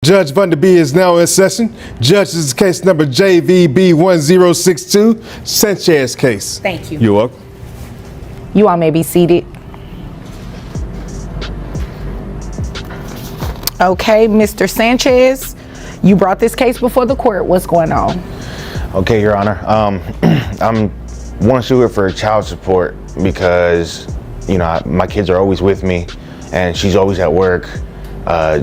Judge Vanderby is now in session. Judge, this is case number JVB 1062, Sanchez case. Thank you. You're welcome. You all may be seated. Okay, Mr. Sanchez, you brought this case before the court. What's going on? Okay, Your Honor. I'm want to sue her for child support because, you know, my kids are always with me and she's always at work.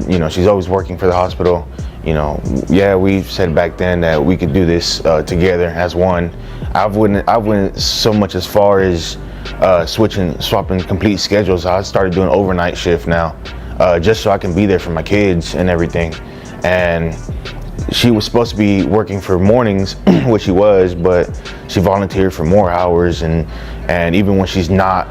You know, she's always working for the hospital. You know, yeah, we said back then that we could do this together as one. I went so much as far as swapping complete schedules. I started doing overnight shift now, just so I can be there for my kids and everything. And she was supposed to be working for mornings, which she was, but she volunteered for more hours. And even when she's not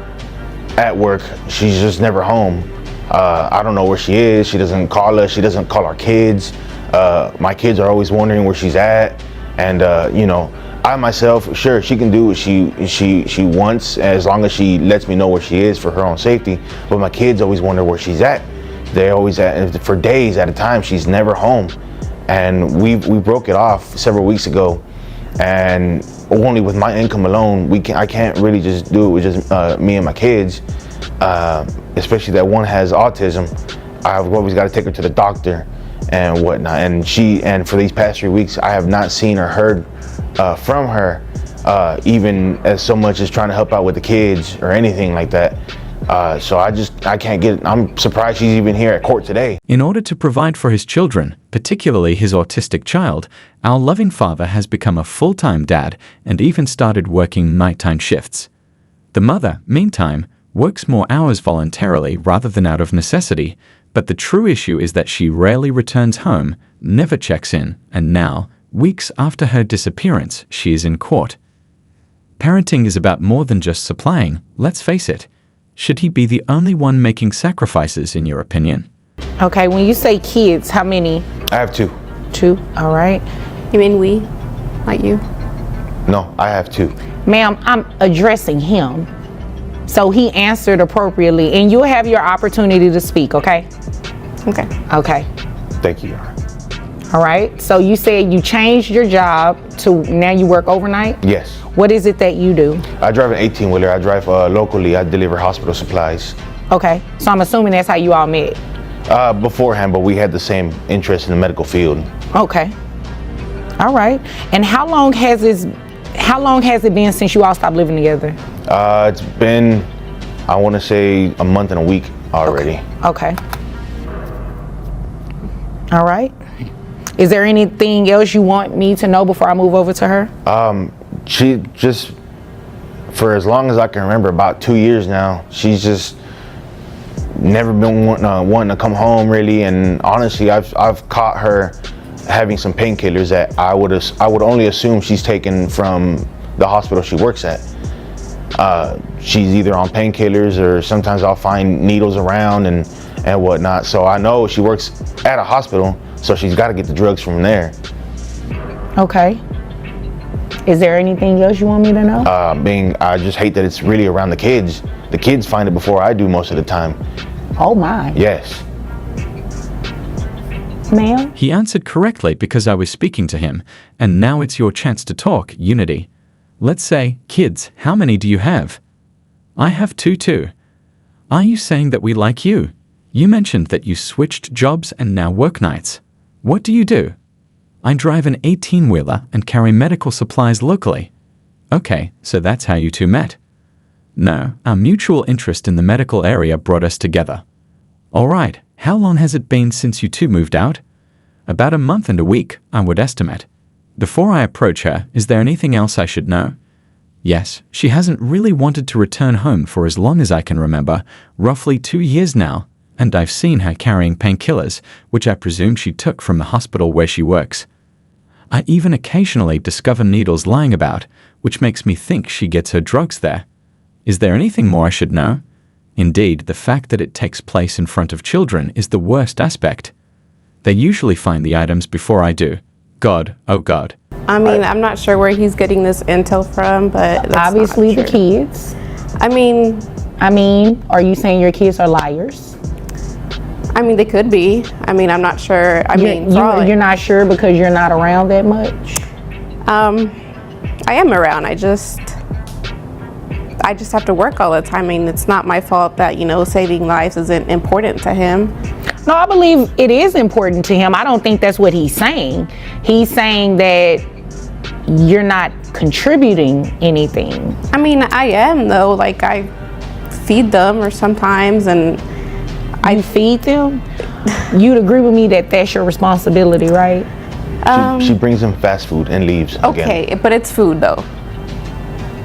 at work, she's just never home. I don't know where she is. She doesn't call us. She doesn't call our kids. My kids are always wondering where she's at. And you know, I myself, sure, she can do what she wants as long as she lets me know where she is for her own safety. But my kids always wonder where she's at. They're always for days at a time. She's never home. And we broke it off several weeks ago, and only with my income alone, I can't really just do it with just me and my kids, especially that one has autism. I've always got to take her to the doctor and whatnot, and for these past 3 weeks, I have not seen or heard from her, even as so much as trying to help out with the kids or anything like that. So I can't get it. I'm surprised she's even here at court today. In order to provide for his children, particularly his autistic child, our loving father has become a full-time dad and even started working nighttime shifts. The mother, meantime, works more hours voluntarily rather than out of necessity, but the true issue is that she rarely returns home, never checks in, and now, weeks after her disappearance, she is in court. Parenting is about more than just supplying, let's face it. Should he be the only one making sacrifices, in your opinion? Okay, when you say kids, how many? I have two. Two, all right. You mean we? Like you? No, I have two. Ma'am, I'm addressing him. So he answered appropriately, and you'll have your opportunity to speak, okay? Okay. Okay. Thank you, Your Honor. All right, so you said you changed your job to now you work overnight? Yes. What is it that you do? I drive an 18-wheeler. I drive locally. I deliver hospital supplies. Okay, so I'm assuming that's how you all met? Beforehand, but we had the same interest in the medical field. Okay. All right. And how long has it been since you all stopped living together? It's been, I want to say, a month and a week already. Okay. All right. Is there anything else you want me to know before I move over to her? She just, for as long as I can remember, about 2 years now, she's just never been wanting to come home really. And honestly, I've caught her having some painkillers that I would only assume she's taken from the hospital she works at. She's either on painkillers or sometimes I'll find needles around and whatnot. So I know she works at a hospital, so she's got to get the drugs from there. Okay. Is there anything else you want me to know? I just hate that it's really around the kids. The kids find it before I do most of the time. Oh my. Yes. Ma'am? He answered correctly because I was speaking to him, and now it's your chance to talk, Unity. Let's say, kids, how many do you have? I have two too. Are you saying that we like you? You mentioned that you switched jobs and now work nights. What do you do? I drive an 18-wheeler and carry medical supplies locally. Okay, so that's how you two met. No, our mutual interest in the medical area brought us together. All right, how long has it been since you two moved out? About a month and a week, I would estimate. Before I approach her, is there anything else I should know? Yes, she hasn't really wanted to return home for as long as I can remember, roughly 2 years now, and I've seen her carrying painkillers, which I presume she took from the hospital where she works. I even occasionally discover needles lying about, which makes me think she gets her drugs there. Is there anything more I should know? Indeed, the fact that it takes place in front of children is the worst aspect. They usually find the items before I do. God, oh God. I mean, I'm not sure where he's getting this intel from, but that's Obviously not the true. kids. I mean, are you saying your kids are liars? I mean, they could be. I mean, I'm not sure. I mean, You're not sure because you're not around that much? I am around. I just have to work all the time. I mean, it's not my fault that, saving lives isn't important to him. No, I believe it is important to him. I don't think that's what he's saying. He's saying that you're not contributing anything. I mean, I am, though. Like, I feed them or sometimes, and I feed them? You'd agree with me that that's your responsibility, right? She brings them fast food and leaves okay, again. but it's food, though.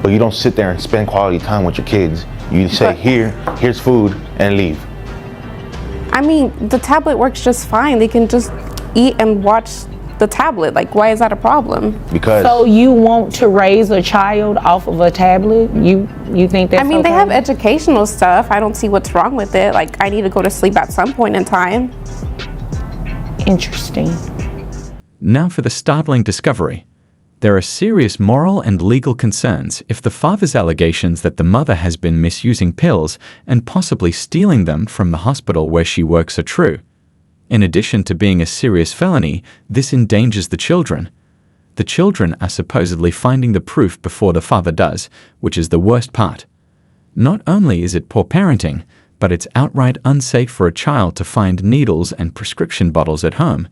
But you don't sit there and spend quality time with your kids. You say, here's food, and leave. I mean, the tablet works just fine. They can just eat and watch the tablet. Like, why is that a problem? Because So you want to raise a child off of a tablet? You think that's I mean, okay? they have educational stuff. I don't see what's wrong with it. Like, I need to go to sleep at some point in time. Interesting. Now for the startling discovery. There are serious moral and legal concerns if the father's allegations that the mother has been misusing pills and possibly stealing them from the hospital where she works are true. In addition to being a serious felony, this endangers the children. The children are supposedly finding the proof before the father does, which is the worst part. Not only is it poor parenting, but it's outright unsafe for a child to find needles and prescription bottles at home.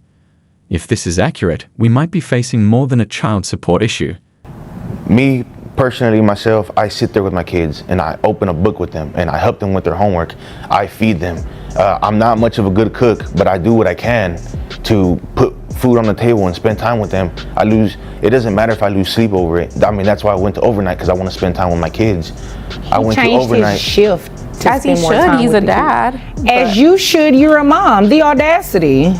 If this is accurate, we might be facing more than a child support issue. me personally, myself, I sit there with my kids and I open a book with them and I help them with their homework. I feed them. I'm not much of a good cook, but I do what I can to put food on the table and spend time with them. It doesn't matter if I lose sleep over it. I mean, that's why I went to overnight, because I want to spend time with my kids. I went to overnight. His shift to As he spend more should, time he's with a the dad. kids. As you should, you're a mom. The audacity.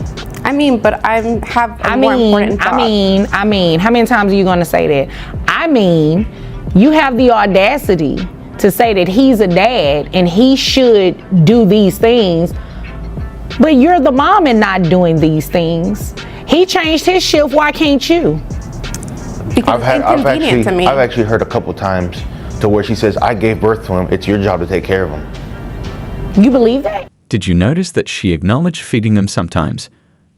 I mean, but I have a more important job. I mean, how many times are you going to say that? I mean, you have the audacity to say that he's a dad and he should do these things, but you're the mom and not doing these things. He changed his shift. Why can't you? Because it's inconvenient to me. I've actually heard a couple times to where she says, I gave birth to him. It's your job to take care of him. You believe that? Did you notice that she acknowledged feeding them sometimes?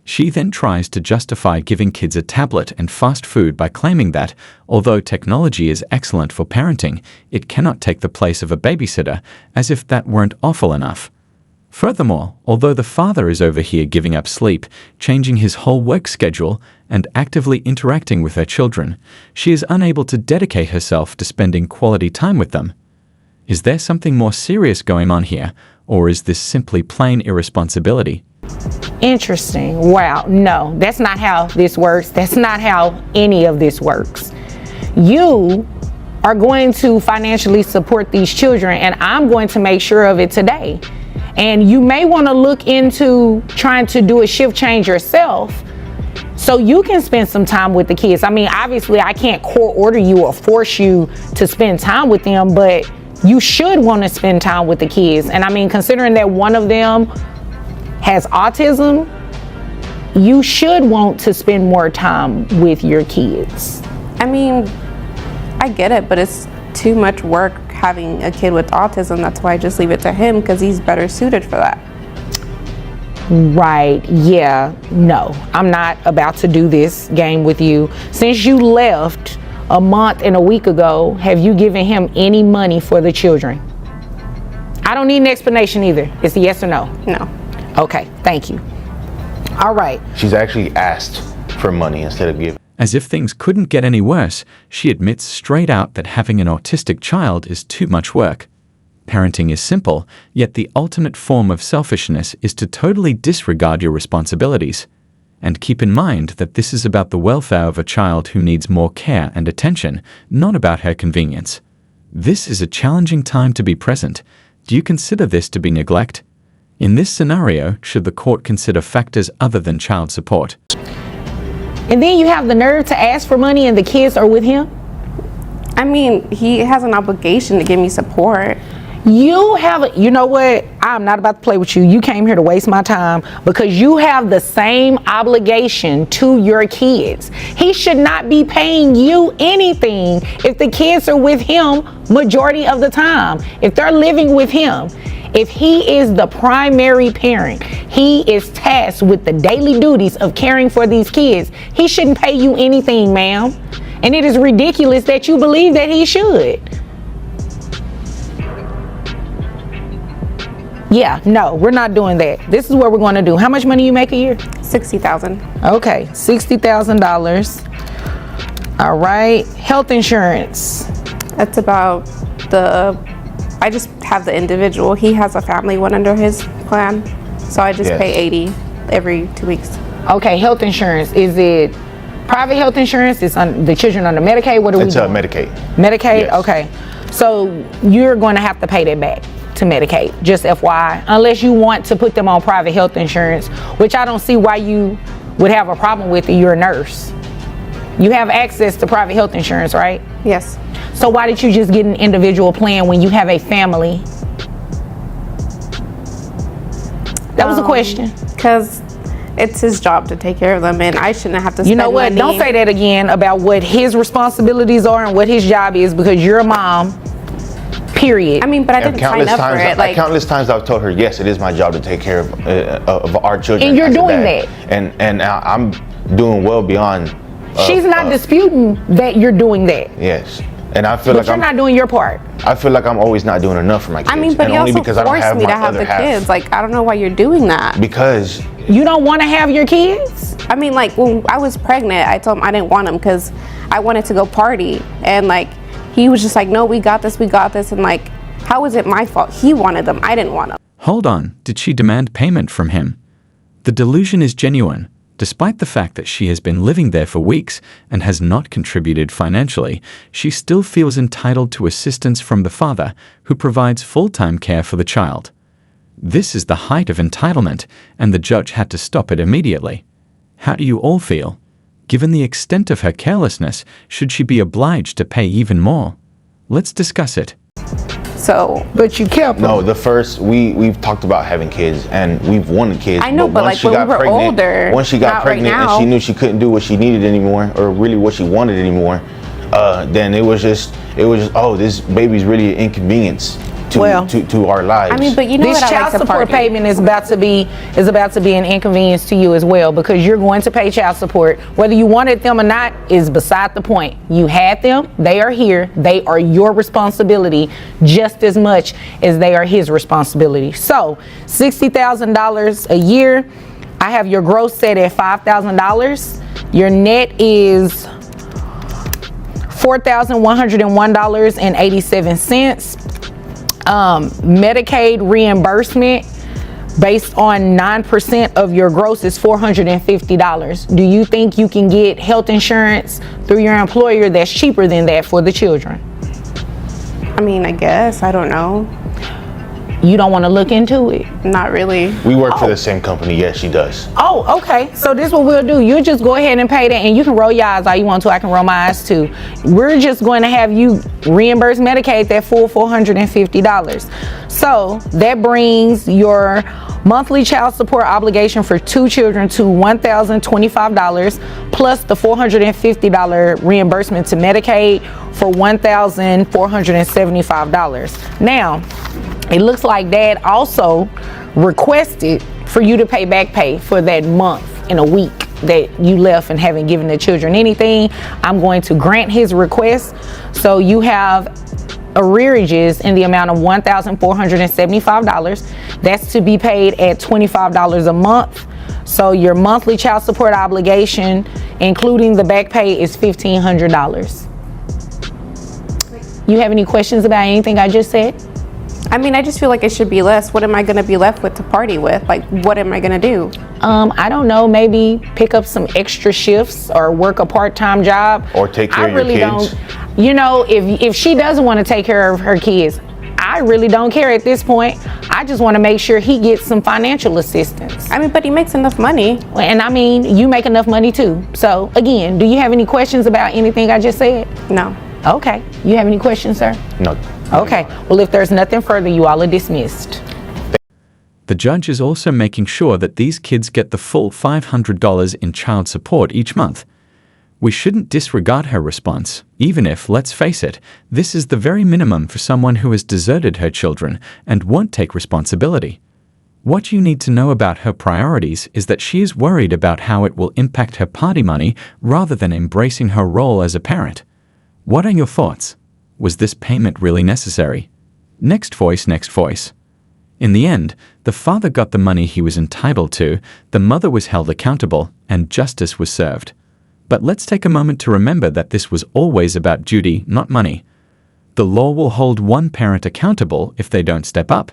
She then tries to justify giving kids a tablet and fast food by claiming that, although technology is excellent for parenting, it cannot take the place of a babysitter, as if that weren't awful enough. Furthermore, although the father is over here giving up sleep, changing his whole work schedule, and actively interacting with her children, she is unable to dedicate herself to spending quality time with them. Is there something more serious going on here, or is this simply plain irresponsibility? Interesting. Wow. No, that's not how this works. That's not how any of this works. You are going to financially support these children, and I'm going to make sure of it today. And you may want to look into trying to do a shift change yourself so you can spend some time with the kids. I mean, obviously, I can't court order you or force you to spend time with them, but you should want to spend time with the kids. And I mean, considering that one of them has autism, you should want to spend more time with your kids. I mean, I get it, but it's too much work having a kid with autism. That's why I just leave it to him, because he's better suited for that. Right, yeah, no, I'm not about to do this game with you. Since you left a month and a week ago, have you given him any money for the children? I don't need an explanation either. It's a yes or no. No. Okay, thank you. All right. She's actually asked for money instead of giving. As if things couldn't get any worse, she admits straight out that having an autistic child is too much work. Parenting is simple, yet the ultimate form of selfishness is to totally disregard your responsibilities. And keep in mind that this is about the welfare of a child who needs more care and attention, not about her convenience. This is a challenging time to be present. Do you consider this to be neglect? In this scenario, should the court consider factors other than child support? And then you have the nerve to ask for money and the kids are with him? I mean, he has an obligation to give me support. You know what? I'm not about to play with you. You came here to waste my time because you have the same obligation to your kids. He should not be paying you anything if the kids are with him majority of the time. If they're living with him, If he is the primary parent, he is tasked with the daily duties of caring for these kids. He shouldn't pay you anything, ma'am. And it is ridiculous that you believe that he should. Yeah, no, we're not doing that. This is what we're going to do. How much money you make a year? $60,000. Okay, $60,000. All right, health insurance. That's about I just have the individual. He has a family one under his plan. So I just Yes. pay $80 every 2 weeks. Okay, health insurance. Is it private health insurance? Is the children under Medicaid? What are It's we doing? Medicaid. Medicaid? Yes. Okay. So you're going to have to pay that back to Medicaid, just FYI, unless you want to put them on private health insurance, which I don't see why you would have a problem with it. You're a nurse. You have access to private health insurance, right? Yes. So why did you just get an individual plan when you have a family? That was a question. Because it's his job to take care of them, and I shouldn't have to spend You know what? money. Don't say that again about what his responsibilities are and what his job is, because you're a mom, period. I mean, but I didn't sign up for it. Like, countless times I've told her, yes, it is my job to take care of our children. And you're as a doing dad. that. And I'm doing well beyond. She's not disputing that you're doing that. Yes, and I feel But like you're not doing your part. I feel like I'm always not doing enough for my kids. I mean, but and he only also because I don't forced have me my to have other the half. kids. Like, I don't know why you're doing that. Because You don't want to have your kids? I mean, like, when I was pregnant, I told him I didn't want him because I wanted to go party. And, like, he was just like, no, we got this. And, like, how is it my fault? He wanted them. I didn't want them. Hold on, did she demand payment from him? The delusion is genuine. Despite the fact that she has been living there for weeks and has not contributed financially, she still feels entitled to assistance from the father, who provides full-time care for the child. This is the height of entitlement, and the judge had to stop it immediately. How do you all feel? Given the extent of her carelessness, should she be obliged to pay even more? Let's discuss it. So, But you kept them. no, the first we've talked about having kids and we've wanted kids. I know, but, once like, she when got we were pregnant, older, once she got not right pregnant and now. she knew she couldn't do what she needed anymore, or really what she wanted anymore, then it was just oh, this baby's really an inconvenience to our lives. I mean, but you know This what I child like to support party. payment is about to be an inconvenience to you as well, because you're going to pay child support. Whether you wanted them or not is beside the point. You had them, they are here, they are your responsibility just as much as they are his responsibility. So $60,000 a year. I have your gross set at $5,000. Your net is $4,101.87. Medicaid reimbursement based on 9% of your gross is $450. Do you think you can get health insurance through your employer that's cheaper than that for the children? I mean, I guess. I don't know. You don't want to look into it? Not really. we work for the same company. Yes, she does. Oh, okay. So this is what we'll do. You just go ahead and pay that, and you can roll your eyes all you want to. I can roll my eyes too. We're just going to have you reimburse Medicaid that full $450. So that brings your monthly child support obligation for 2 children to $1,025 plus the $450 reimbursement to Medicaid for $1,475. Now, it looks like Dad also requested for you to pay back pay for that month and a week that you left and haven't given the children anything. I'm going to grant his request. So you have arrearages in the amount of $1,475. That's to be paid at $25 a month. So your monthly child support obligation, including the back pay, is $1,500. You have any questions about anything I just said? I mean, I just feel like it should be less. What am I going to be left with to party with? Like, what am I going to do? I don't know, maybe pick up some extra shifts or work a part-time job. Or take care of your kids. You know, if she doesn't want to take care of her kids, I really don't care at this point. I just want to make sure he gets some financial assistance. I mean, but he makes enough money. And I mean, you make enough money too. So again, do you have any questions about anything I just said? No. Okay. You have any questions, sir? No. Okay. Well, if there's nothing further, you all are dismissed. The judge is also making sure that these kids get the full $500 in child support each month. We shouldn't disregard her response, even if, let's face it, this is the very minimum for someone who has deserted her children and won't take responsibility. What you need to know about her priorities is that she is worried about how it will impact her party money rather than embracing her role as a parent. What are your thoughts? Was this payment really necessary? Next voice, next voice. In the end, the father got the money he was entitled to, the mother was held accountable, and justice was served. But let's take a moment to remember that this was always about duty, not money. The law will hold one parent accountable if they don't step up.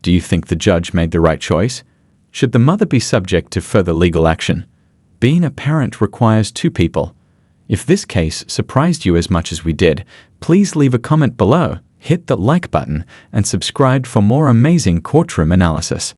Do you think the judge made the right choice? Should the mother be subject to further legal action? Being a parent requires two people. If this case surprised you as much as we did, please leave a comment below, hit the like button, and subscribe for more amazing courtroom analysis.